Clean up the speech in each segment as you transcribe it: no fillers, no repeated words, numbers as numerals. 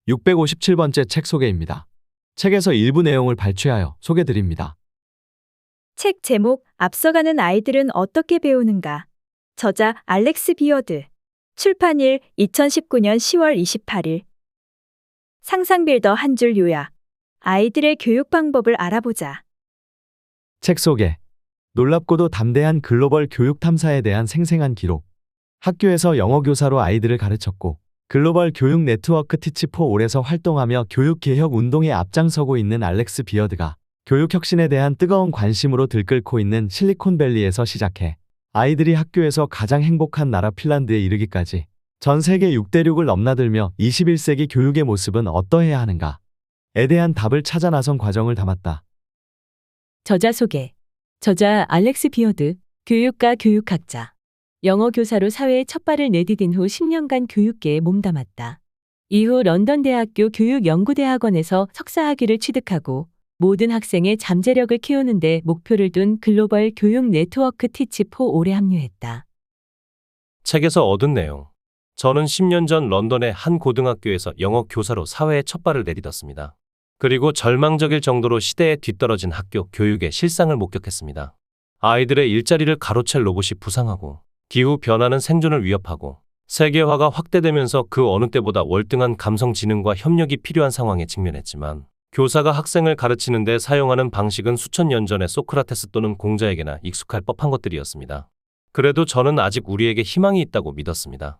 657번째 책 소개입니다. 책에서 일부 내용을 발췌하여 소개드립니다. 책 제목 앞서가는 아이들은 어떻게 배우는가. 저자 알렉스 비어드. 출판일 2019년 10월 28일. 상상빌더 한 줄 요약. 아이들의 교육 방법을 알아보자. 책 소개. 놀랍고도 담대한 글로벌 교육 탐사에 대한 생생한 기록. 학교에서 영어 교사로 아이들을 가르쳤고 글로벌 교육 네트워크 티치4올에서 활동하며 교육 개혁 운동에 앞장서고 있는 알렉스 비어드가 교육 혁신에 대한 뜨거운 관심으로 들끓고 있는 실리콘밸리에서 시작해 아이들이 학교에서 가장 행복한 나라 핀란드에 이르기까지 전 세계 6대륙을 넘나들며 21세기 교육의 모습은 어떠해야 하는가에 대한 답을 찾아 나선 과정을 담았다. 저자 소개. 저자 알렉스 비어드, 교육가 교육학자. 영어 교사로 사회에 첫 발을 내디딘 후 10년간 교육계에 몸담았다. 이후 런던 대학교 교육연구대학원에서 석사학위를 취득하고 모든 학생의 잠재력을 키우는 데 목표를 둔 글로벌 교육 네트워크 티치4올에 합류했다. 책에서 얻은 내용. 저는 10년 전 런던의 한 고등학교에서 영어 교사로 사회에 첫 발을 내딛었습니다. 그리고 절망적일 정도로 시대에 뒤떨어진 학교 교육의 실상을 목격했습니다. 아이들의 일자리를 가로챌 로봇이 부상하고 기후 변화는 생존을 위협하고 세계화가 확대되면서 그 어느 때보다 월등한 감성 지능과 협력이 필요한 상황에 직면했지만 교사가 학생을 가르치는 데 사용하는 방식은 수천 년 전의 소크라테스 또는 공자에게나 익숙할 법한 것들이었습니다. 그래도 저는 아직 우리에게 희망이 있다고 믿었습니다.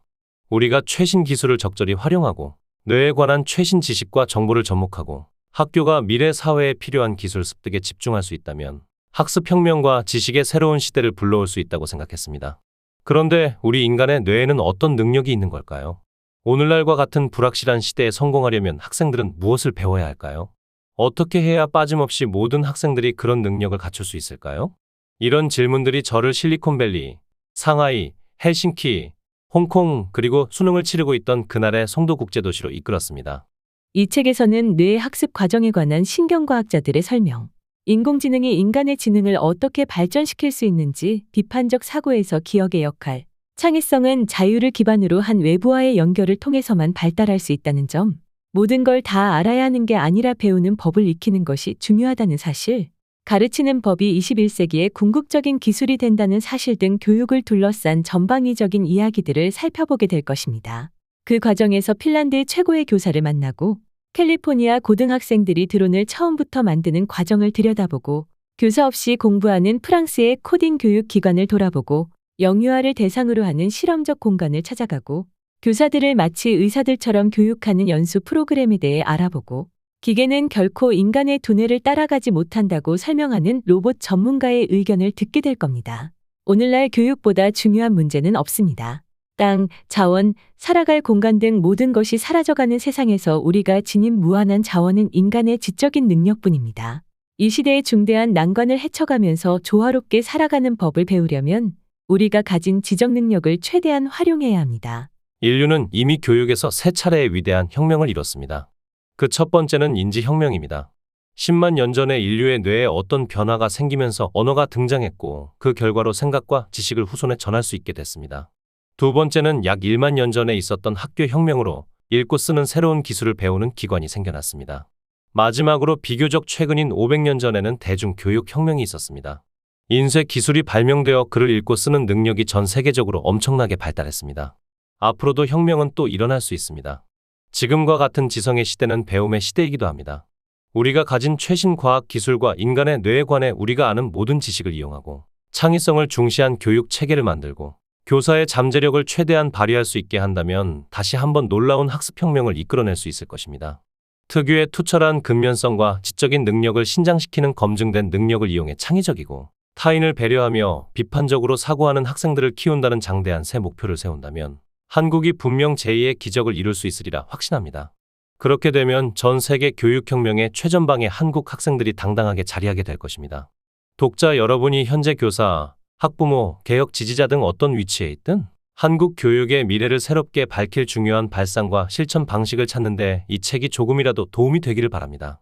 우리가 최신 기술을 적절히 활용하고 뇌에 관한 최신 지식과 정보를 접목하고 학교가 미래 사회에 필요한 기술 습득에 집중할 수 있다면 학습혁명과 지식의 새로운 시대를 불러올 수 있다고 생각했습니다. 그런데 우리 인간의 뇌에는 어떤 능력이 있는 걸까요? 오늘날과 같은 불확실한 시대에 성공하려면 학생들은 무엇을 배워야 할까요? 어떻게 해야 빠짐없이 모든 학생들이 그런 능력을 갖출 수 있을까요? 이런 질문들이 저를 실리콘밸리, 상하이, 헬싱키, 홍콩 그리고 수능을 치르고 있던 그날의 송도국제도시로 이끌었습니다. 이 책에서는 뇌 학습 과정에 관한 신경과학자들의 설명, 인공지능이 인간의 지능을 어떻게 발전시킬 수 있는지, 비판적 사고에서 기억의 역할, 창의성은 자유를 기반으로 한 외부와의 연결을 통해서만 발달할 수 있다는 점, 모든 걸 다 알아야 하는 게 아니라 배우는 법을 익히는 것이 중요하다는 사실, 가르치는 법이 21세기의 궁극적인 기술이 된다는 사실 등 교육을 둘러싼 전방위적인 이야기들을 살펴보게 될 것입니다. 그 과정에서 핀란드의 최고의 교사를 만나고 캘리포니아 고등학생들이 드론을 처음부터 만드는 과정을 들여다보고 교사 없이 공부하는 프랑스의 코딩 교육 기관을 돌아보고 영유아를 대상으로 하는 실험적 공간을 찾아가고 교사들을 마치 의사들처럼 교육하는 연수 프로그램에 대해 알아보고 기계는 결코 인간의 두뇌를 따라가지 못한다고 설명하는 로봇 전문가의 의견을 듣게 될 겁니다. 오늘날 교육보다 중요한 문제는 없습니다. 땅, 자원, 살아갈 공간 등 모든 것이 사라져가는 세상에서 우리가 지닌 무한한 자원은 인간의 지적인 능력뿐입니다. 이 시대의 중대한 난관을 헤쳐가면서 조화롭게 살아가는 법을 배우려면 우리가 가진 지적 능력을 최대한 활용해야 합니다. 인류는 이미 교육에서 세 차례의 위대한 혁명을 이뤘습니다. 그 첫 번째는 인지혁명입니다. 10만 년 전에 인류의 뇌에 어떤 변화가 생기면서 언어가 등장했고 그 결과로 생각과 지식을 후손에 전할 수 있게 됐습니다. 두 번째는 약 1만 년 전에 있었던 학교 혁명으로 읽고 쓰는 새로운 기술을 배우는 기관이 생겨났습니다. 마지막으로 비교적 최근인 500년 전에는 대중교육혁명이 있었습니다. 인쇄 기술이 발명되어 글을 읽고 쓰는 능력이 전 세계적으로 엄청나게 발달했습니다. 앞으로도 혁명은 또 일어날 수 있습니다. 지금과 같은 지성의 시대는 배움의 시대이기도 합니다. 우리가 가진 최신 과학 기술과 인간의 뇌에 관해 우리가 아는 모든 지식을 이용하고 창의성을 중시한 교육 체계를 만들고 교사의 잠재력을 최대한 발휘할 수 있게 한다면 다시 한번 놀라운 학습혁명을 이끌어낼 수 있을 것입니다. 특유의 투철한 근면성과 지적인 능력을 신장시키는 검증된 능력을 이용해 창의적이고 타인을 배려하며 비판적으로 사고하는 학생들을 키운다는 장대한 새 목표를 세운다면 한국이 분명 제2의 기적을 이룰 수 있으리라 확신합니다. 그렇게 되면 전 세계 교육혁명의 최전방에 한국 학생들이 당당하게 자리하게 될 것입니다. 독자 여러분이 현재 교사, 학부모, 개혁 지지자 등 어떤 위치에 있든 한국 교육의 미래를 새롭게 밝힐 중요한 발상과 실천 방식을 찾는데 이 책이 조금이라도 도움이 되기를 바랍니다.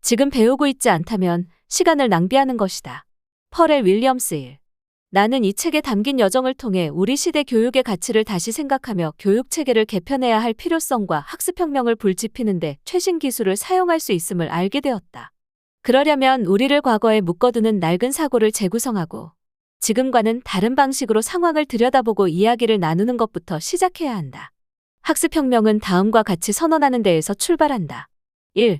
지금 배우고 있지 않다면 시간을 낭비하는 것이다. 퍼렐 윌리엄스 일. 나는 이 책에 담긴 여정을 통해 우리 시대 교육의 가치를 다시 생각하며 교육 체계를 개편해야 할 필요성과 학습혁명을 불지피는데 최신 기술을 사용할 수 있음을 알게 되었다. 그러려면 우리를 과거에 묶어두는 낡은 사고를 재구성하고 지금과는 다른 방식으로 상황을 들여다보고 이야기를 나누는 것부터 시작해야 한다. 학습혁명은 다음과 같이 선언하는 데에서 출발한다. 1.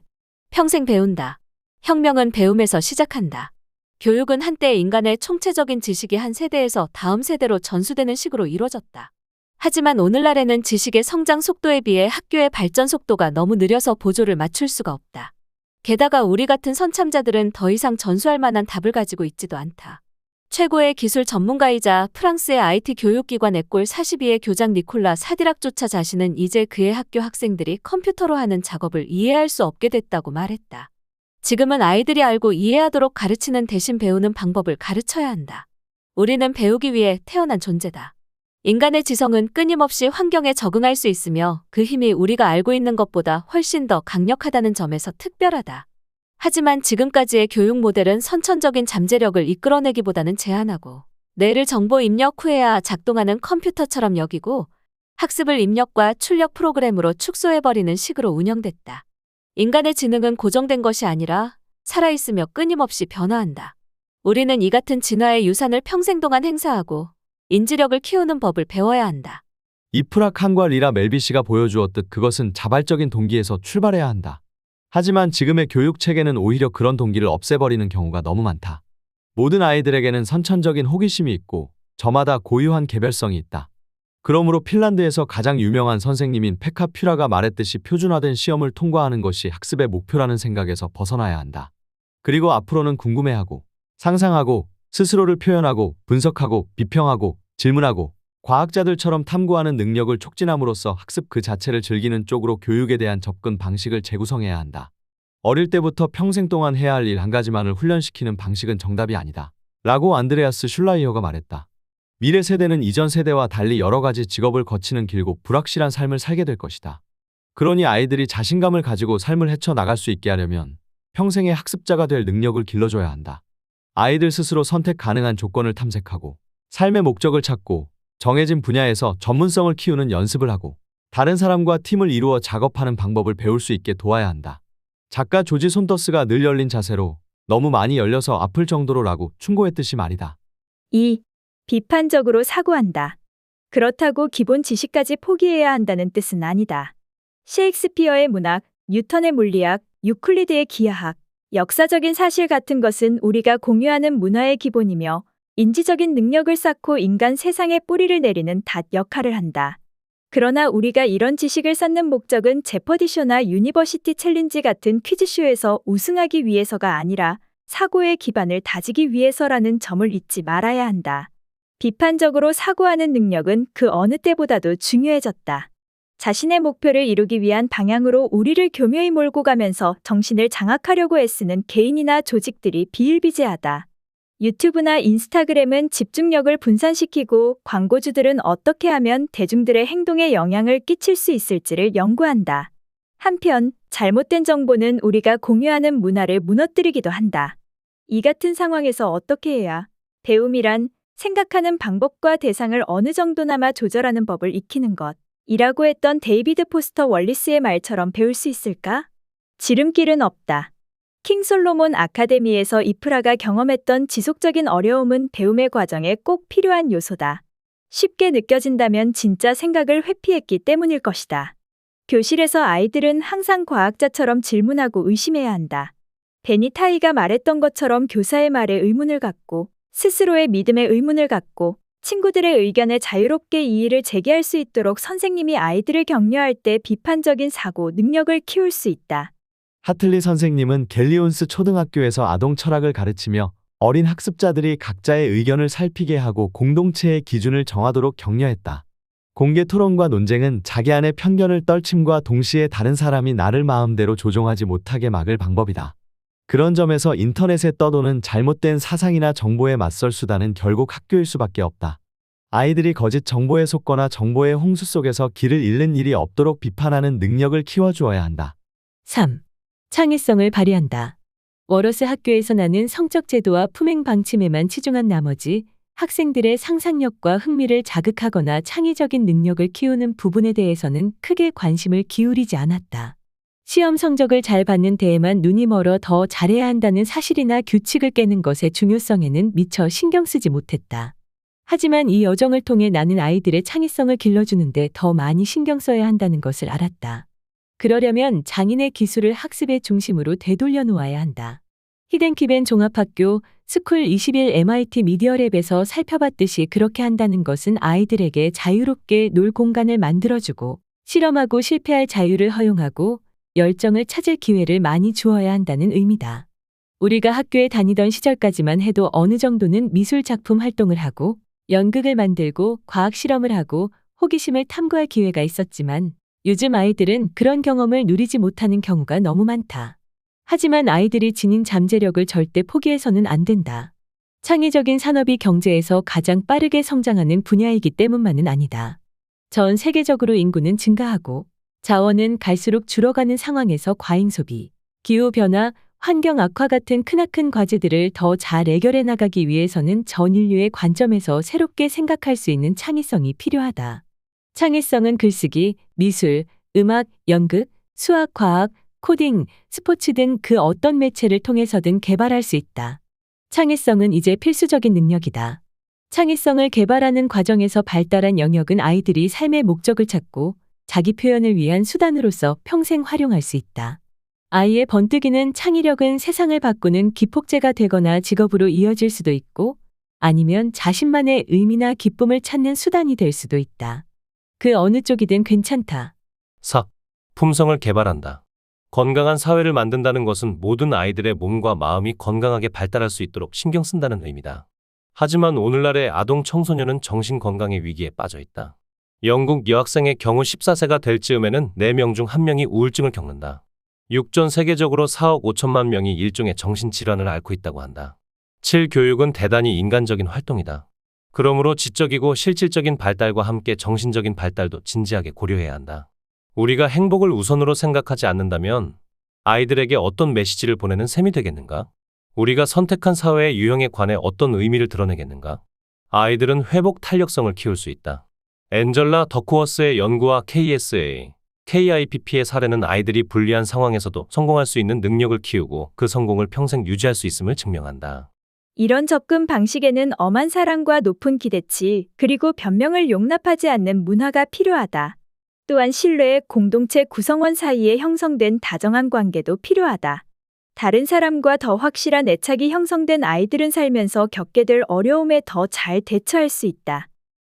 평생 배운다. 혁명은 배움에서 시작한다. 교육은 한때 인간의 총체적인 지식이 한 세대에서 다음 세대로 전수되는 식으로 이루어졌다. 하지만 오늘날에는 지식의 성장 속도에 비해 학교의 발전 속도가 너무 느려서 보조를 맞출 수가 없다. 게다가 우리 같은 선참자들은 더 이상 전수할 만한 답을 가지고 있지도 않다. 최고의 기술 전문가이자 프랑스의 IT 교육기관 에꼴 42의 교장 니콜라 사디락조차 자신은 이제 그의 학교 학생들이 컴퓨터로 하는 작업을 이해할 수 없게 됐다고 말했다. 지금은 아이들이 알고 이해하도록 가르치는 대신 배우는 방법을 가르쳐야 한다. 우리는 배우기 위해 태어난 존재다. 인간의 지성은 끊임없이 환경에 적응할 수 있으며 그 힘이 우리가 알고 있는 것보다 훨씬 더 강력하다는 점에서 특별하다. 하지만 지금까지의 교육 모델은 선천적인 잠재력을 이끌어내기보다는 제한하고 뇌를 정보 입력 후에야 작동하는 컴퓨터처럼 여기고 학습을 입력과 출력 프로그램으로 축소해버리는 식으로 운영됐다. 인간의 지능은 고정된 것이 아니라 살아있으며 끊임없이 변화한다. 우리는 이 같은 진화의 유산을 평생 동안 행사하고 인지력을 키우는 법을 배워야 한다. 이프락 한과 리라 멜비씨가 보여주었듯 그것은 자발적인 동기에서 출발해야 한다. 하지만 지금의 교육 체계는 오히려 그런 동기를 없애버리는 경우가 너무 많다. 모든 아이들에게는 선천적인 호기심이 있고 저마다 고유한 개별성이 있다. 그러므로 핀란드에서 가장 유명한 선생님인 페카 퓨라가 말했듯이 표준화된 시험을 통과하는 것이 학습의 목표라는 생각에서 벗어나야 한다. 그리고 앞으로는 궁금해하고, 상상하고, 스스로를 표현하고, 분석하고, 비평하고, 질문하고, 과학자들처럼 탐구하는 능력을 촉진함으로써 학습 그 자체를 즐기는 쪽으로 교육에 대한 접근 방식을 재구성해야 한다. 어릴 때부터 평생 동안 해야 할 일 한 가지만을 훈련시키는 방식은 정답이 아니다. 라고 안드레아스 슐라이어가 말했다. 미래 세대는 이전 세대와 달리 여러 가지 직업을 거치는 길고 불확실한 삶을 살게 될 것이다. 그러니 아이들이 자신감을 가지고 삶을 헤쳐나갈 수 있게 하려면 평생의 학습자가 될 능력을 길러줘야 한다. 아이들 스스로 선택 가능한 조건을 탐색하고 삶의 목적을 찾고 정해진 분야에서 전문성을 키우는 연습을 하고 다른 사람과 팀을 이루어 작업하는 방법을 배울 수 있게 도와야 한다. 작가 조지 손더스가 늘 열린 자세로 너무 많이 열려서 아플 정도로라고 충고했듯이 말이다. 2. 비판적으로 사고한다. 그렇다고 기본 지식까지 포기해야 한다는 뜻은 아니다. 셰익스피어의 문학, 뉴턴의 물리학, 유클리드의 기하학, 역사적인 사실 같은 것은 우리가 공유하는 문화의 기본이며 인지적인 능력을 쌓고 인간 세상에 뿌리를 내리는 닷 역할을 한다. 그러나 우리가 이런 지식을 쌓는 목적은 제퍼디쇼나 유니버시티 챌린지 같은 퀴즈쇼에서 우승하기 위해서가 아니라 사고의 기반을 다지기 위해서라는 점을 잊지 말아야 한다. 비판적으로 사고하는 능력은 그 어느 때보다도 중요해졌다. 자신의 목표를 이루기 위한 방향으로 우리를 교묘히 몰고 가면서 정신을 장악하려고 애쓰는 개인이나 조직들이 비일비재하다. 유튜브나 인스타그램은 집중력을 분산시키고 광고주들은 어떻게 하면 대중들의 행동에 영향을 끼칠 수 있을지를 연구한다. 한편 잘못된 정보는 우리가 공유하는 문화를 무너뜨리기도 한다. 이 같은 상황에서 어떻게 해야 배움이란 생각하는 방법과 대상을 어느 정도나마 조절하는 법을 익히는 것이라고 했던 데이비드 포스터 월리스의 말처럼 배울 수 있을까? 지름길은 없다. 킹 솔로몬 아카데미에서 이프라가 경험했던 지속적인 어려움은 배움의 과정에 꼭 필요한 요소다. 쉽게 느껴진다면 진짜 생각을 회피했기 때문일 것이다. 교실에서 아이들은 항상 과학자처럼 질문하고 의심해야 한다. 베니타이가 말했던 것처럼 교사의 말에 의문을 갖고 스스로의 믿음에 의문을 갖고 친구들의 의견에 자유롭게 이의를 제기할 수 있도록 선생님이 아이들을 격려할 때 비판적인 사고 능력을 키울 수 있다. 하틀리 선생님은 갤리온스 초등학교에서 아동 철학을 가르치며 어린 학습자들이 각자의 의견을 살피게 하고 공동체의 기준을 정하도록 격려했다. 공개 토론과 논쟁은 자기 안의 편견을 떨침과 동시에 다른 사람이 나를 마음대로 조종하지 못하게 막을 방법이다. 그런 점에서 인터넷에 떠도는 잘못된 사상이나 정보에 맞설 수단은 결국 학교일 수밖에 없다. 아이들이 거짓 정보에 속거나 정보의 홍수 속에서 길을 잃는 일이 없도록 비판하는 능력을 키워주어야 한다. 3. 창의성을 발휘한다. 워러스 학교에서 나는 성적 제도와 품행 방침에만 치중한 나머지 학생들의 상상력과 흥미를 자극하거나 창의적인 능력을 키우는 부분에 대해서는 크게 관심을 기울이지 않았다. 시험 성적을 잘 받는 데에만 눈이 멀어 더 잘해야 한다는 사실이나 규칙을 깨는 것의 중요성에는 미처 신경 쓰지 못했다. 하지만 이 여정을 통해 나는 아이들의 창의성을 길러주는데 더 많이 신경 써야 한다는 것을 알았다. 그러려면 장인의 기술을 학습의 중심으로 되돌려 놓아야 한다. 히덴키벤 종합학교 스쿨 21 MIT 미디어랩에서 살펴봤듯이 그렇게 한다는 것은 아이들에게 자유롭게 놀 공간을 만들어주고 실험하고 실패할 자유를 허용하고 열정을 찾을 기회를 많이 주어야 한다는 의미다. 우리가 학교에 다니던 시절까지만 해도 어느 정도는 미술 작품 활동을 하고 연극을 만들고 과학 실험을 하고 호기심을 탐구할 기회가 있었지만 요즘 아이들은 그런 경험을 누리지 못하는 경우가 너무 많다. 하지만 아이들이 지닌 잠재력을 절대 포기해서는 안 된다. 창의적인 산업이 경제에서 가장 빠르게 성장하는 분야이기 때문만은 아니다. 전 세계적으로 인구는 증가하고 자원은 갈수록 줄어가는 상황에서 과잉 소비, 기후변화, 환경 악화 같은 크나큰 과제들을 더 잘 해결해 나가기 위해서는 전 인류의 관점에서 새롭게 생각할 수 있는 창의성이 필요하다. 창의성은 글쓰기, 미술, 음악, 연극, 수학, 과학, 코딩, 스포츠 등 그 어떤 매체를 통해서든 개발할 수 있다. 창의성은 이제 필수적인 능력이다. 창의성을 개발하는 과정에서 발달한 영역은 아이들이 삶의 목적을 찾고 자기 표현을 위한 수단으로서 평생 활용할 수 있다. 아이의 번뜩이는 창의력은 세상을 바꾸는 기폭제가 되거나 직업으로 이어질 수도 있고 아니면 자신만의 의미나 기쁨을 찾는 수단이 될 수도 있다. 그 어느 쪽이든 괜찮다. 4. 품성을 개발한다. 건강한 사회를 만든다는 것은 모든 아이들의 몸과 마음이 건강하게 발달할 수 있도록 신경 쓴다는 의미다. 하지만 오늘날의 아동 청소년은 정신건강의 위기에 빠져 있다. 영국 여학생의 경우 14세가 될 즈음에는 4명 중 1명이 우울증을 겪는다. 전 세계적으로 4억 5천만 명이 일종의 정신질환을 앓고 있다고 한다. 7. 교육은 대단히 인간적인 활동이다. 그러므로 지적이고 실질적인 발달과 함께 정신적인 발달도 진지하게 고려해야 한다. 우리가 행복을 우선으로 생각하지 않는다면 아이들에게 어떤 메시지를 보내는 셈이 되겠는가? 우리가 선택한 사회의 유형에 관해 어떤 의미를 드러내겠는가? 아이들은 회복 탄력성을 키울 수 있다. 앤젤라 더크워스의 연구와 KIPP의 사례는 아이들이 불리한 상황에서도 성공할 수 있는 능력을 키우고 그 성공을 평생 유지할 수 있음을 증명한다. 이런 접근 방식에는 엄한 사랑과 높은 기대치, 그리고 변명을 용납하지 않는 문화가 필요하다. 또한 신뢰의 공동체 구성원 사이에 형성된 다정한 관계도 필요하다. 다른 사람과 더 확실한 애착이 형성된 아이들은 살면서 겪게 될 어려움에 더 잘 대처할 수 있다.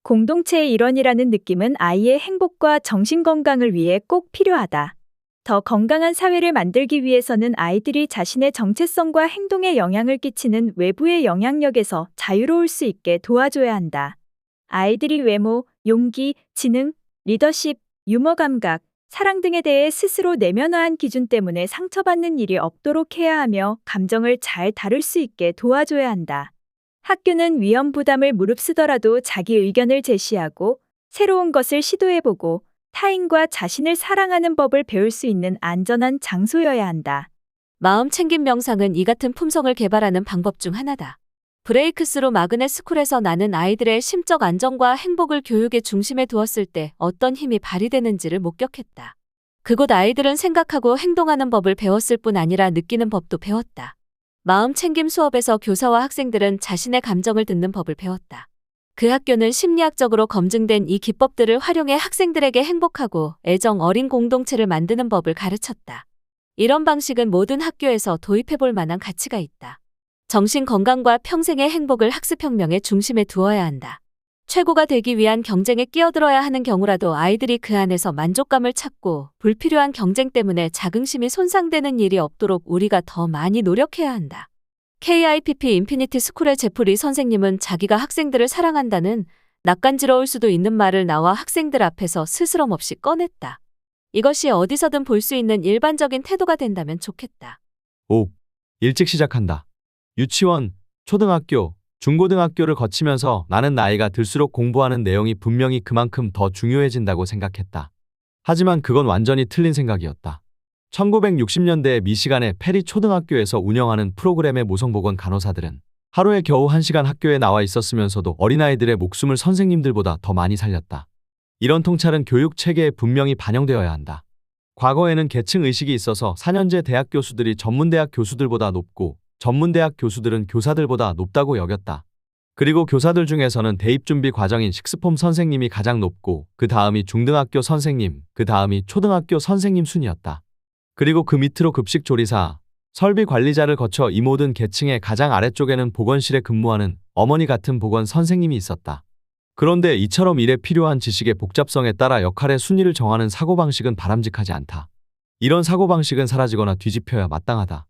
공동체의 일원이라는 느낌은 아이의 행복과 정신건강을 위해 꼭 필요하다. 더 건강한 사회를 만들기 위해서는 아이들이 자신의 정체성과 행동에 영향을 끼치는 외부의 영향력에서 자유로울 수 있게 도와줘야 한다. 아이들이 외모, 용기, 지능, 리더십, 유머 감각, 사랑 등에 대해 스스로 내면화한 기준 때문에 상처받는 일이 없도록 해야 하며 감정을 잘 다룰 수 있게 도와줘야 한다. 학교는 위험 부담을 무릅쓰더라도 자기 의견을 제시하고 새로운 것을 시도해보고 타인과 자신을 사랑하는 법을 배울 수 있는 안전한 장소여야 한다. 마음 챙김 명상은 이 같은 품성을 개발하는 방법 중 하나다. 브레이크스루 마그넷 스쿨에서 나는 아이들의 심적 안정과 행복을 교육의 중심에 두었을 때 어떤 힘이 발휘되는지를 목격했다. 그곳 아이들은 생각하고 행동하는 법을 배웠을 뿐 아니라 느끼는 법도 배웠다. 마음 챙김 수업에서 교사와 학생들은 자신의 감정을 듣는 법을 배웠다. 그 학교는 심리학적으로 검증된 이 기법들을 활용해 학생들에게 행복하고 애정 어린 공동체를 만드는 법을 가르쳤다. 이런 방식은 모든 학교에서 도입해볼 만한 가치가 있다. 정신 건강과 평생의 행복을 학습혁명의 중심에 두어야 한다. 최고가 되기 위한 경쟁에 끼어들어야 하는 경우라도 아이들이 그 안에서 만족감을 찾고 불필요한 경쟁 때문에 자긍심이 손상되는 일이 없도록 우리가 더 많이 노력해야 한다. KIPP 인피니티 스쿨의 제프리 선생님은 자기가 학생들을 사랑한다는 낯간지러울 수도 있는 말을 나와 학생들 앞에서 스스럼 없이 꺼냈다. 이것이 어디서든 볼 수 있는 일반적인 태도가 된다면 좋겠다. 5. 일찍 시작한다. 유치원, 초등학교, 중고등학교를 거치면서 나는 나이가 들수록 공부하는 내용이 분명히 그만큼 더 중요해진다고 생각했다. 하지만 그건 완전히 틀린 생각이었다. 1960년대 미시간의 페리 초등학교에서 운영하는 프로그램의 모성보건 간호사들은 하루에 겨우 1시간 학교에 나와 있었으면서도 어린아이들의 목숨을 선생님들보다 더 많이 살렸다. 이런 통찰은 교육 체계에 분명히 반영되어야 한다. 과거에는 계층 의식이 있어서 4년제 대학 교수들이 전문대학 교수들보다 높고 전문대학 교수들은 교사들보다 높다고 여겼다. 그리고 교사들 중에서는 대입준비 과정인 식스폼 선생님이 가장 높고 그 다음이 중등학교 선생님, 그 다음이 초등학교 선생님 순이었다. 그리고 그 밑으로 급식조리사, 설비관리자를 거쳐 이 모든 계층의 가장 아래쪽에는 보건실에 근무하는 어머니 같은 보건 선생님이 있었다. 그런데 이처럼 일에 필요한 지식의 복잡성에 따라 역할의 순위를 정하는 사고방식은 바람직하지 않다. 이런 사고방식은 사라지거나 뒤집혀야 마땅하다.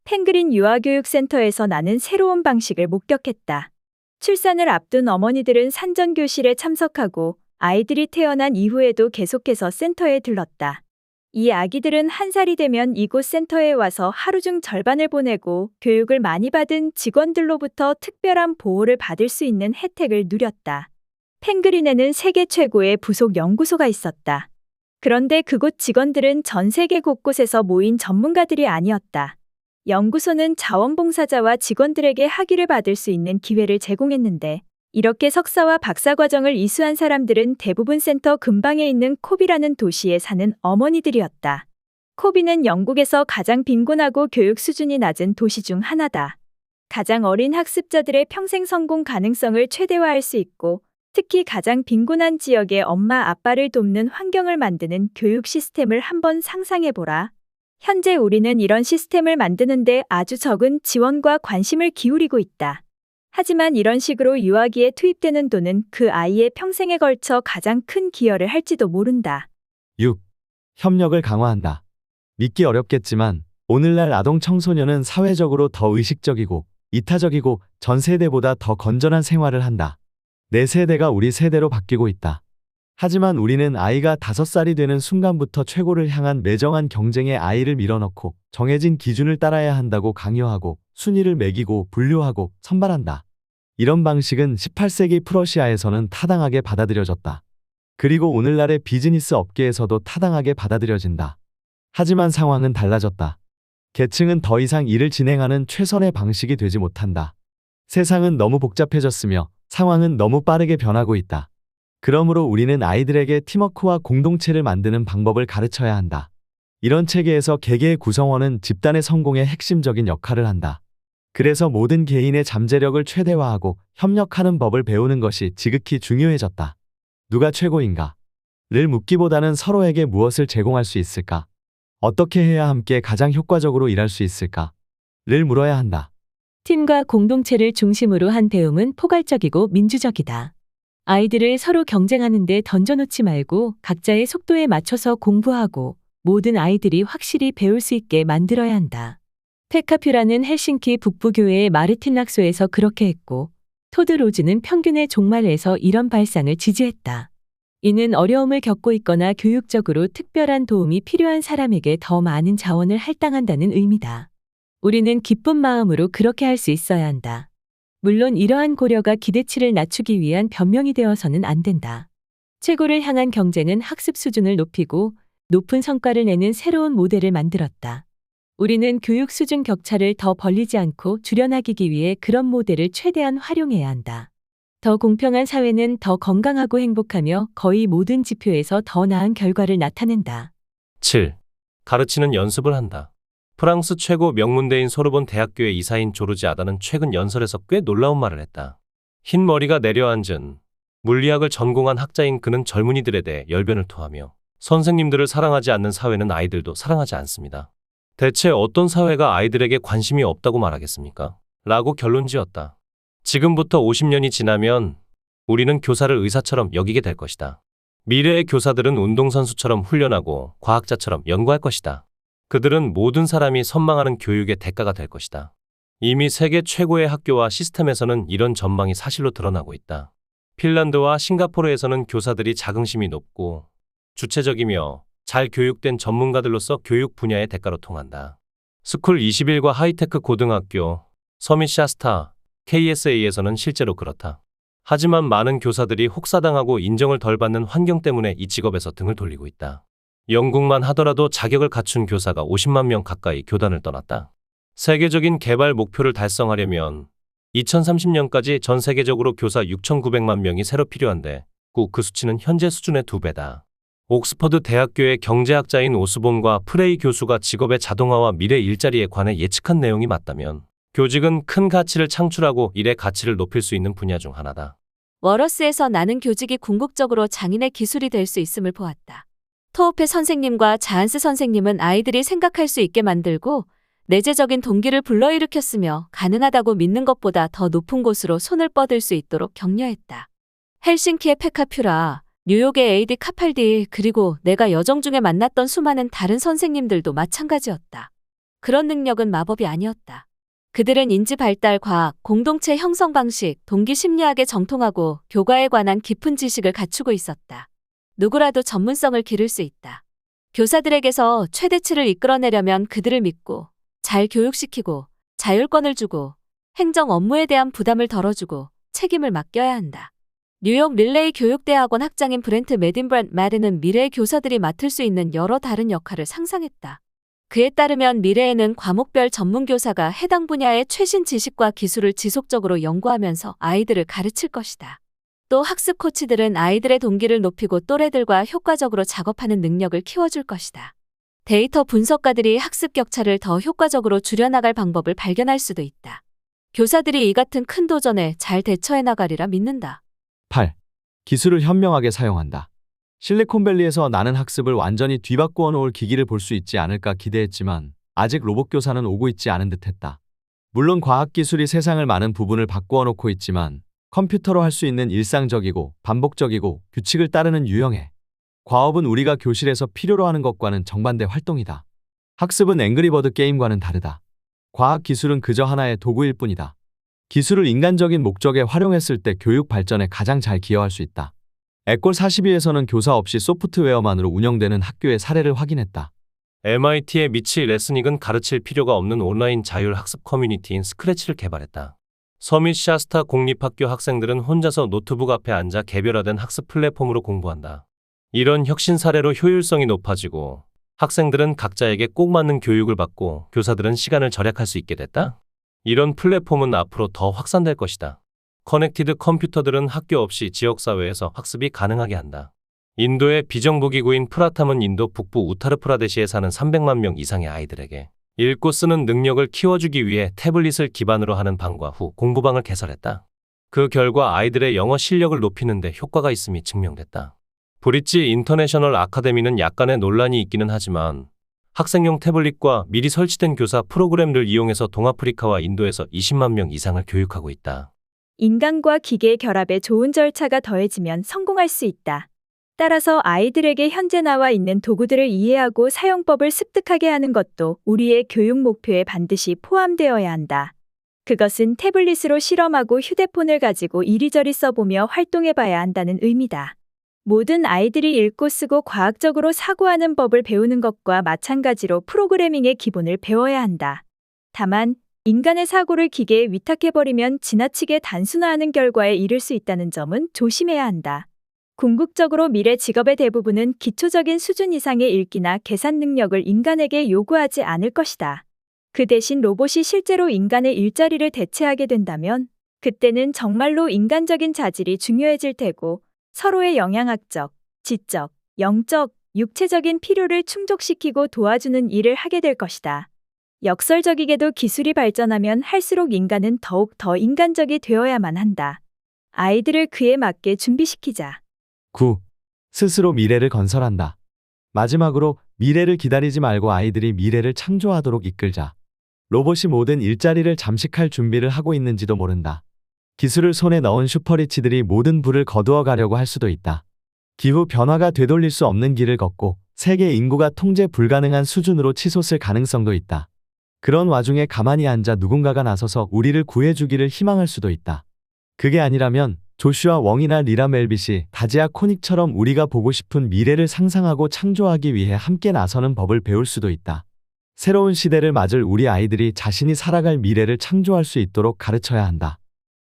펭그린 유아교육센터에서 나는 새로운 방식을 목격했다. 출산을 앞둔 어머니들은 산전교실에 참석하고 아이들이 태어난 이후에도 계속해서 센터에 들렀다. 이 아기들은 1살이 되면 이곳 센터에 와서 하루 중 절반을 보내고 교육을 많이 받은 직원들로부터 특별한 보호를 받을 수 있는 혜택을 누렸다. 펭그린에는 세계 최고의 부속 연구소가 있었다. 그런데 그곳 직원들은 전 세계 곳곳에서 모인 전문가들이 아니었다. 연구소는 자원봉사자와 직원들에게 학위를 받을 수 있는 기회를 제공했는데 이렇게 석사와 박사 과정을 이수한 사람들은 대부분 센터 근방에 있는 코비라는 도시에 사는 어머니들이었다. 코비는 영국에서 가장 빈곤하고 교육 수준이 낮은 도시 중 하나다. 가장 어린 학습자들의 평생 성공 가능성을 최대화할 수 있고 특히 가장 빈곤한 지역의 엄마 아빠를 돕는 환경을 만드는 교육 시스템을 한번 상상해보라. 현재 우리는 이런 시스템을 만드는데 아주 적은 지원과 관심을 기울이고 있다. 하지만 이런 식으로 유아기에 투입되는 돈은 그 아이의 평생에 걸쳐 가장 큰 기여를 할지도 모른다. 6. 협력을 강화한다. 믿기 어렵겠지만 오늘날 아동 청소년은 사회적으로 더 의식적이고 이타적이고 전 세대보다 더 건전한 생활을 한다. 내 세대가 우리 세대로 바뀌고 있다. 하지만 우리는 아이가 5살이 되는 순간부터 최고를 향한 매정한 경쟁에 아이를 밀어넣고 정해진 기준을 따라야 한다고 강요하고 순위를 매기고 분류하고 선발한다. 이런 방식은 18세기 프러시아에서는 타당하게 받아들여졌다. 그리고 오늘날의 비즈니스 업계에서도 타당하게 받아들여진다. 하지만 상황은 달라졌다. 계층은 더 이상 일을 진행하는 최선의 방식이 되지 못한다. 세상은 너무 복잡해졌으며 상황은 너무 빠르게 변하고 있다. 그러므로 우리는 아이들에게 팀워크와 공동체를 만드는 방법을 가르쳐야 한다. 이런 체계에서 개개의 구성원은 집단의 성공에 핵심적인 역할을 한다. 그래서 모든 개인의 잠재력을 최대화하고 협력하는 법을 배우는 것이 지극히 중요해졌다. 누가 최고인가? 를 묻기보다는 서로에게 무엇을 제공할 수 있을까? 어떻게 해야 함께 가장 효과적으로 일할 수 있을까? 를 물어야 한다. 팀과 공동체를 중심으로 한 배움은 포괄적이고 민주적이다. 아이들을 서로 경쟁하는 데 던져놓지 말고 각자의 속도에 맞춰서 공부하고 모든 아이들이 확실히 배울 수 있게 만들어야 한다. 페카퓨라는 헬싱키 북부교회의 마르틴 낙소에서 그렇게 했고 토드 로즈는 평균의 종말에서 이런 발상을 지지했다. 이는 어려움을 겪고 있거나 교육적으로 특별한 도움이 필요한 사람에게 더 많은 자원을 할당한다는 의미다. 우리는 기쁜 마음으로 그렇게 할 수 있어야 한다. 물론 이러한 고려가 기대치를 낮추기 위한 변명이 되어서는 안 된다. 최고를 향한 경쟁은 학습 수준을 높이고 높은 성과를 내는 새로운 모델을 만들었다. 우리는 교육 수준 격차를 더 벌리지 않고 줄여나기기 위해 그런 모델을 최대한 활용해야 한다. 더 공평한 사회는 더 건강하고 행복하며 거의 모든 지표에서 더 나은 결과를 나타낸다. 7. 가르치는 연습을 한다. 프랑스 최고 명문대인 소르본 대학교의 이사인 조르지 아다는 최근 연설에서 꽤 놀라운 말을 했다. 흰 머리가 내려앉은 물리학을 전공한 학자인 그는 젊은이들에 대해 열변을 토하며 선생님들을 사랑하지 않는 사회는 아이들도 사랑하지 않습니다. 대체 어떤 사회가 아이들에게 관심이 없다고 말하겠습니까? 라고 결론지었다. 지금부터 50년이 지나면 우리는 교사를 의사처럼 여기게 될 것이다. 미래의 교사들은 운동선수처럼 훈련하고 과학자처럼 연구할 것이다. 그들은 모든 사람이 선망하는 교육의 대가가 될 것이다. 이미 세계 최고의 학교와 시스템에서는 이런 전망이 사실로 드러나고 있다. 핀란드와 싱가포르에서는 교사들이 자긍심이 높고 주체적이며 잘 교육된 전문가들로서 교육 분야의 대가로 통한다. 스쿨 21과 하이테크 고등학교, 서밋 샤스타, KSA에서는 실제로 그렇다. 하지만 많은 교사들이 혹사당하고 인정을 덜 받는 환경 때문에 이 직업에서 등을 돌리고 있다. 영국만 하더라도 자격을 갖춘 교사가 50만 명 가까이 교단을 떠났다. 세계적인 개발 목표를 달성하려면 2030년까지 전 세계적으로 교사 6,900만 명이 새로 필요한데 그 수치는 현재 수준의 2배다. 옥스퍼드 대학교의 경제학자인 오스본과 프레이 교수가 직업의 자동화와 미래 일자리에 관해 예측한 내용이 맞다면 교직은 큰 가치를 창출하고 일의 가치를 높일 수 있는 분야 중 하나다. 워러스에서 나는 교직이 궁극적으로 장인의 기술이 될 수 있음을 보았다. 토오페 선생님과 자한스 선생님은 아이들이 생각할 수 있게 만들고 내재적인 동기를 불러일으켰으며 가능하다고 믿는 것보다 더 높은 곳으로 손을 뻗을 수 있도록 격려했다. 헬싱키의 페카퓨라, 뉴욕의 에이디 카팔디, 그리고 내가 여정 중에 만났던 수많은 다른 선생님들도 마찬가지였다. 그런 능력은 마법이 아니었다. 그들은 인지 발달 과학, 공동체 형성 방식, 동기 심리학에 정통하고 교과에 관한 깊은 지식을 갖추고 있었다. 누구라도 전문성을 기를 수 있다. 교사들에게서 최대치를 이끌어내려면 그들을 믿고 잘 교육시키고 자율권을 주고 행정 업무에 대한 부담을 덜어주고 책임을 맡겨야 한다. 뉴욕 릴레이 교육대학원 학장인 브렌트 매든은 미래의 교사들이 맡을 수 있는 여러 다른 역할을 상상했다. 그에 따르면 미래에는 과목별 전문교사가 해당 분야의 최신 지식과 기술을 지속적으로 연구하면서 아이들을 가르칠 것이다. 또 학습 코치들은 아이들의 동기를 높이고 또래들과 효과적으로 작업하는 능력을 키워줄 것이다. 데이터 분석가들이 학습 격차를 더 효과적으로 줄여나갈 방법을 발견할 수도 있다. 교사들이 이 같은 큰 도전에 잘 대처해 나가리라 믿는다. 8. 기술을 현명하게 사용한다. 실리콘밸리에서 나는 학습을 완전히 뒤바꾸어 놓을 기기를 볼 수 있지 않을까 기대했지만 아직 로봇 교사는 오고 있지 않은 듯했다. 물론 과학기술이 세상을 많은 부분을 바꾸어 놓고 있지만 컴퓨터로 할 수 있는 일상적이고 반복적이고 규칙을 따르는 유형의 과업은 우리가 교실에서 필요로 하는 것과는 정반대 활동이다. 학습은 앵그리버드 게임과는 다르다. 과학기술은 그저 하나의 도구일 뿐이다. 기술을 인간적인 목적에 활용했을 때 교육 발전에 가장 잘 기여할 수 있다. 에꼴 42에서는 교사 없이 소프트웨어만으로 운영되는 학교의 사례를 확인했다. MIT의 미치 레스닉은 가르칠 필요가 없는 온라인 자율학습 커뮤니티인 스크래치를 개발했다. 서밋 샤스타 공립학교 학생들은 혼자서 노트북 앞에 앉아 개별화된 학습 플랫폼으로 공부한다. 이런 혁신 사례로 효율성이 높아지고 학생들은 각자에게 꼭 맞는 교육을 받고 교사들은 시간을 절약할 수 있게 됐다. 이런 플랫폼은 앞으로 더 확산될 것이다. 커넥티드 컴퓨터들은 학교 없이 지역사회에서 학습이 가능하게 한다. 인도의 비정부기구인 프라탐은 인도 북부 우타르프라데시에 사는 300만 명 이상의 아이들에게 읽고 쓰는 능력을 키워주기 위해 태블릿을 기반으로 하는 방과 후 공부방을 개설했다. 그 결과 아이들의 영어 실력을 높이는 데 효과가 있음이 증명됐다. 브릿지 인터내셔널 아카데미는 약간의 논란이 있기는 하지만 학생용 태블릿과 미리 설치된 교사 프로그램을 이용해서 동아프리카와 인도에서 20만 명 이상을 교육하고 있다. 인간과 기계의 결합에 좋은 절차가 더해지면 성공할 수 있다. 따라서 아이들에게 현재 나와 있는 도구들을 이해하고 사용법을 습득하게 하는 것도 우리의 교육 목표에 반드시 포함되어야 한다. 그것은 태블릿으로 실험하고 휴대폰을 가지고 이리저리 써보며 활동해봐야 한다는 의미다. 모든 아이들이 읽고 쓰고 과학적으로 사고하는 법을 배우는 것과 마찬가지로 프로그래밍의 기본을 배워야 한다. 다만 인간의 사고를 기계에 위탁해버리면 지나치게 단순화하는 결과에 이를 수 있다는 점은 조심해야 한다. 궁극적으로 미래 직업의 대부분은 기초적인 수준 이상의 읽기나 계산 능력을 인간에게 요구하지 않을 것이다. 그 대신 로봇이 실제로 인간의 일자리를 대체하게 된다면 그때는 정말로 인간적인 자질이 중요해질 테고 서로의 영양학적, 지적, 영적, 육체적인 필요를 충족시키고 도와주는 일을 하게 될 것이다. 역설적이게도 기술이 발전하면 할수록 인간은 더욱 더 인간적이 되어야만 한다. 아이들을 그에 맞게 준비시키자. 9. 스스로 미래를 건설한다. 마지막으로 미래를 기다리지 말고 아이들이 미래를 창조하도록 이끌자. 로봇이 모든 일자리를 잠식할 준비를 하고 있는지도 모른다. 기술을 손에 넣은 슈퍼리치들이 모든 부를 거두어 가려고 할 수도 있다. 기후 변화가 되돌릴 수 없는 길을 걷고 세계 인구가 통제 불가능한 수준으로 치솟을 가능성도 있다. 그런 와중에 가만히 앉아 누군가가 나서서 우리를 구해주기를 희망할 수도 있다. 그게 아니라면 조슈아 웡이나 리라 멜빗이 다지아 코닉처럼 우리가 보고 싶은 미래를 상상하고 창조하기 위해 함께 나서는 법을 배울 수도 있다. 새로운 시대를 맞을 우리 아이들이 자신이 살아갈 미래를 창조할 수 있도록 가르쳐야 한다.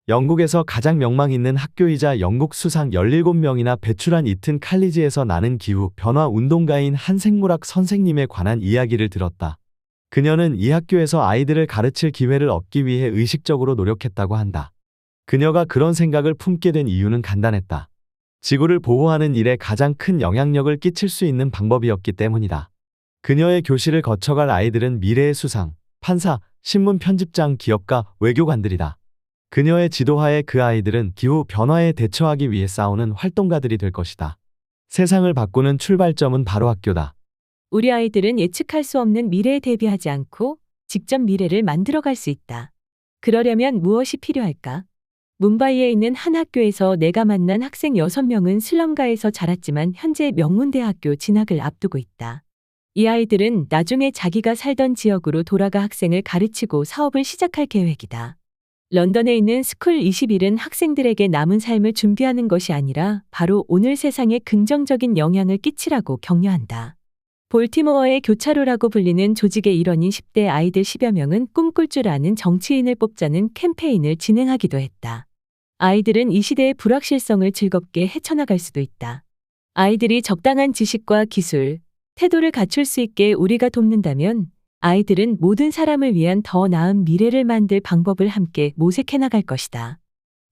영국에서 가장 명망 있는 학교이자 영국 수상 17명이나 배출한 이튼 칼리지에서 나는 기후 변화 운동가인 한 생물학 선생님에 관한 이야기를 들었다. 그녀는 이 학교에서 아이들을 가르칠 기회를 얻기 위해 의식적으로 노력했다고 한다. 그녀가 그런 생각을 품게 된 이유는 간단했다. 지구를 보호하는 일에 가장 큰 영향력을 끼칠 수 있는 방법이었기 때문이다. 그녀의 교실을 거쳐갈 아이들은 미래의 수상, 판사, 신문 편집장, 기업가, 외교관들이다. 그녀의 지도하에 그 아이들은 기후 변화에 대처하기 위해 싸우는 활동가들이 될 것이다. 세상을 바꾸는 출발점은 바로 학교다. 우리 아이들은 예측할 수 없는 미래에 대비하지 않고 직접 미래를 만들어갈 수 있다. 그러려면 무엇이 필요할까? 뭄바이에 있는 한 학교에서 내가 만난 학생 6명은 슬럼가에서 자랐지만 현재 명문대학교 진학을 앞두고 있다. 이 아이들은 나중에 자기가 살던 지역으로 돌아가 학생을 가르치고 사업을 시작할 계획이다. 런던에 있는 스쿨 21은 학생들에게 남은 삶을 준비하는 것이 아니라 바로 오늘 세상에 긍정적인 영향을 끼치라고 격려한다. 볼티모어의 교차로라고 불리는 조직의 일원인 10대 아이들 10여 명은 꿈꿀 줄 아는 정치인을 뽑자는 캠페인을 진행하기도 했다. 아이들은 이 시대의 불확실성을 즐겁게 헤쳐나갈 수도 있다. 아이들이 적당한 지식과 기술, 태도를 갖출 수 있게 우리가 돕는다면 아이들은 모든 사람을 위한 더 나은 미래를 만들 방법을 함께 모색해 나갈 것이다.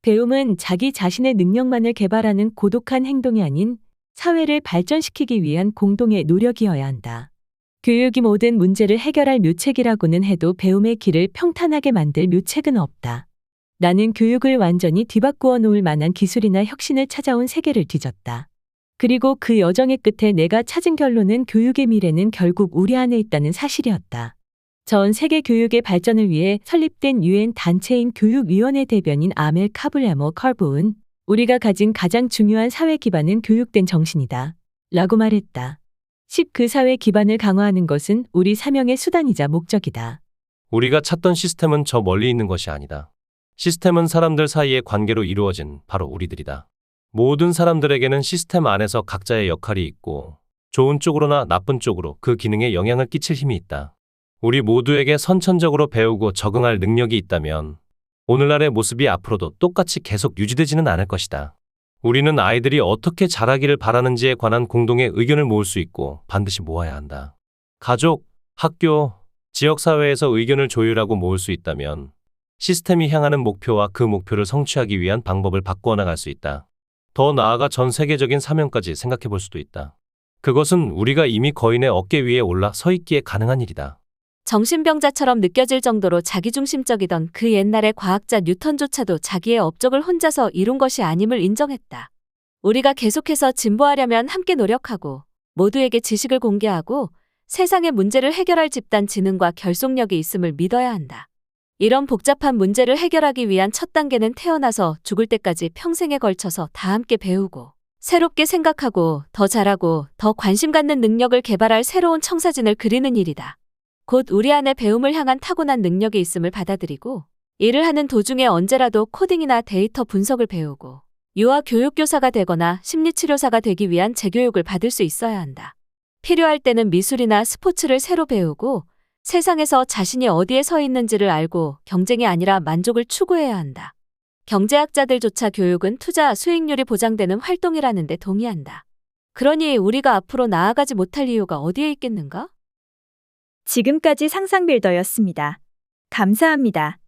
배움은 자기 자신의 능력만을 개발하는 고독한 행동이 아닌 사회를 발전시키기 위한 공동의 노력이어야 한다. 교육이 모든 문제를 해결할 묘책이라고는 해도 배움의 길을 평탄하게 만들 묘책은 없다. 나는 교육을 완전히 뒤바꾸어 놓을 만한 기술이나 혁신을 찾아온 세계를 뒤졌다. 그리고 그 여정의 끝에 내가 찾은 결론은 교육의 미래는 결국 우리 안에 있다는 사실이었다. 전 세계 교육의 발전을 위해 설립된 유엔 단체인 교육위원회 대변인 아멜 카블레모 컬보은 우리가 가진 가장 중요한 사회 기반은 교육된 정신이다. 라고 말했다. 그 사회 기반을 강화하는 것은 우리 사명의 수단이자 목적이다. 우리가 찾던 시스템은 저 멀리 있는 것이 아니다. 시스템은 사람들 사이의 관계로 이루어진 바로 우리들이다. 모든 사람들에게는 시스템 안에서 각자의 역할이 있고 좋은 쪽으로나 나쁜 쪽으로 그 기능에 영향을 끼칠 힘이 있다. 우리 모두에게 선천적으로 배우고 적응할 능력이 있다면 오늘날의 모습이 앞으로도 똑같이 계속 유지되지는 않을 것이다. 우리는 아이들이 어떻게 자라기를 바라는지에 관한 공동의 의견을 모을 수 있고 반드시 모아야 한다. 가족, 학교, 지역사회에서 의견을 조율하고 모을 수 있다면 시스템이 향하는 목표와 그 목표를 성취하기 위한 방법을 바꾸어 나갈 수 있다. 더 나아가 전 세계적인 사명까지 생각해 볼 수도 있다. 그것은 우리가 이미 거인의 어깨 위에 올라 서 있기에 가능한 일이다. 정신병자처럼 느껴질 정도로 자기중심적이던 그 옛날의 과학자 뉴턴조차도 자기의 업적을 혼자서 이룬 것이 아님을 인정했다. 우리가 계속해서 진보하려면 함께 노력하고 모두에게 지식을 공개하고 세상의 문제를 해결할 집단 지능과 결속력이 있음을 믿어야 한다. 이런 복잡한 문제를 해결하기 위한 첫 단계는 태어나서 죽을 때까지 평생에 걸쳐서 다 함께 배우고 새롭게 생각하고 더 잘하고 더 관심 갖는 능력을 개발할 새로운 청사진을 그리는 일이다. 곧 우리 안에 배움을 향한 타고난 능력이 있음을 받아들이고 일을 하는 도중에 언제라도 코딩이나 데이터 분석을 배우고 유아 교육교사가 되거나 심리치료사가 되기 위한 재교육을 받을 수 있어야 한다. 필요할 때는 미술이나 스포츠를 새로 배우고 세상에서 자신이 어디에 서 있는지를 알고 경쟁이 아니라 만족을 추구해야 한다. 경제학자들조차 교육은 투자 수익률이 보장되는 활동이라는 데 동의한다. 그러니 우리가 앞으로 나아가지 못할 이유가 어디에 있겠는가? 지금까지 상상빌더였습니다. 감사합니다.